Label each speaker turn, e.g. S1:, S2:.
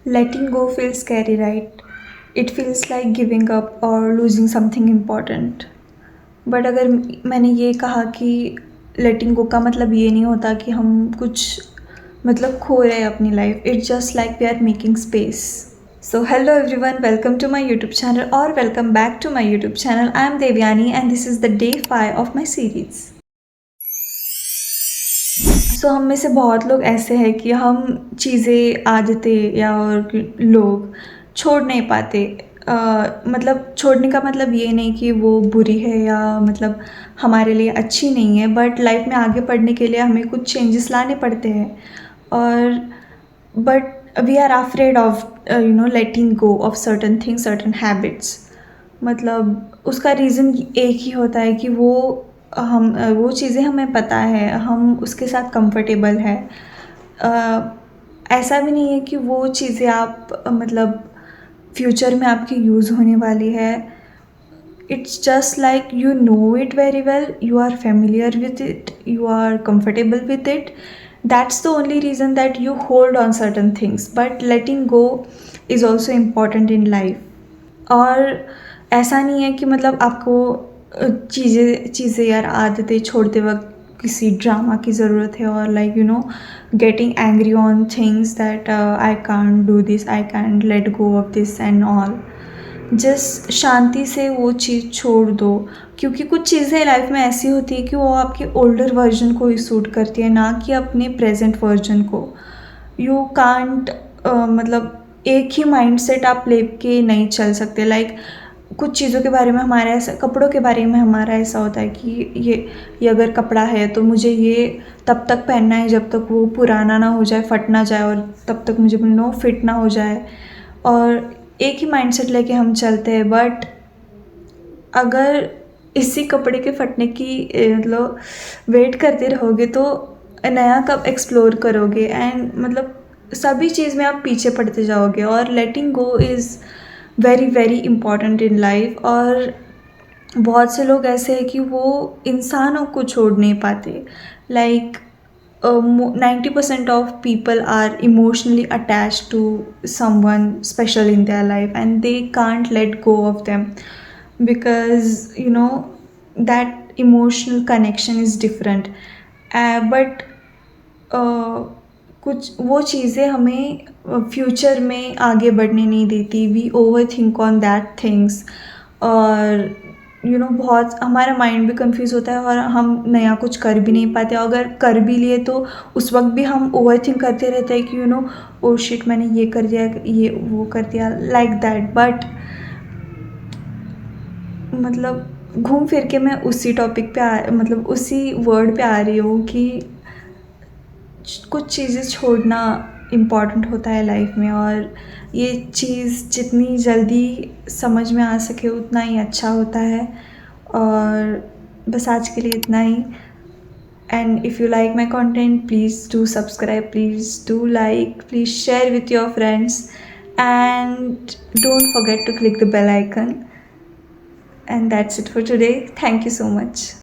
S1: Letting go feels scary, right? It feels like giving up or losing something important. But अगर मैंने ये कहा कि लेटिंग गो का मतलब ये नहीं होता कि हम कुछ मतलब खो रहे हैं अपनी life. It's just like we are making space. So hello everyone, welcome to my YouTube channel or welcome back to my YouTube channel. I am Devyani and this is the day 5 of my series. सो हम में से बहुत लोग ऐसे हैं कि हम चीज़ें, आदतें या और लोग छोड़ नहीं पाते. मतलब छोड़ने का मतलब ये नहीं कि वो बुरी है या मतलब हमारे लिए अच्छी नहीं है, बट लाइफ में आगे बढ़ने के लिए हमें कुछ चेंजेस लाने पड़ते हैं. और but we are afraid of letting go of certain things, certain habits. मतलब उसका रीज़न एक ही होता है कि वो चीज़ें हमें पता है, हम उसके साथ कंफर्टेबल है. ऐसा भी नहीं है कि वो चीज़ें आप मतलब फ्यूचर में आपकी यूज़ होने वाली है. It's just like you know it very well, you are familiar with it, you are comfortable with it. That's the only reason that you hold on certain things. But letting go is also important in life. और ऐसा नहीं है कि मतलब आपको चीज़ें यार आदतें छोड़ते वक्त किसी ड्रामा की ज़रूरत है और like getting angry on things that I can't do this, I can't let go of this and all. Just शांति से वो चीज़ छोड़ दो, क्योंकि कुछ चीज़ें लाइफ में ऐसी होती है कि वो आपके ओल्डर वर्जन को ही सूट करती है, ना कि अपने प्रेजेंट वर्जन को. यू कांट मतलब एक ही माइंडसेट आप लेके नहीं चल सकते. लाइक कुछ चीज़ों के बारे में हमारा ऐसा, कपड़ों के बारे में हमारा ऐसा होता है कि ये अगर कपड़ा है तो मुझे ये तब तक पहनना है जब तक वो पुराना ना हो जाए, फट ना जाए, और तब तक मुझे फिट ना हो जाए. और एक ही माइंडसेट लेके हम चलते हैं. बट अगर इसी कपड़े के फटने की मतलब वेट करते रहोगे तो नया कब एक्सप्लोर करोगे, एंड मतलब सभी चीज़ में आप पीछे पड़ते जाओगे. और letting go is very very important in life. और बहुत से लोग ऐसे हैं कि वो इंसानों को छोड़ नहीं पाते. Like 90% of people are emotionally attached to someone special in their life and they can't let go of them because that emotional connection is different. But कुछ वो चीज़ें हमें फ्यूचर में आगे बढ़ने नहीं देती. We overthink on that things. और बहुत हमारा माइंड भी कंफ्यूज होता है और हम नया कुछ कर भी नहीं पाते. अगर कर भी लिए तो उस वक्त भी हम ओवर थिंक करते रहते हैं कि ओ शिट, मैंने ये कर दिया, ये वो कर दिया, लाइक दैट. बट मतलब घूम फिर के मैं उसी टॉपिक पे मतलब उसी वर्ड पे आ रही हूँ कि कुछ चीज़ें छोड़ना इम्पॉर्टेंट होता है लाइफ में. और ये चीज़ जितनी जल्दी समझ में आ सके उतना ही अच्छा होता है. और बस आज के लिए इतना ही. And if you like my content, please do subscribe, please do like, please share with your friends, and don't forget to click the bell icon. And that's it for today. Thank you so much.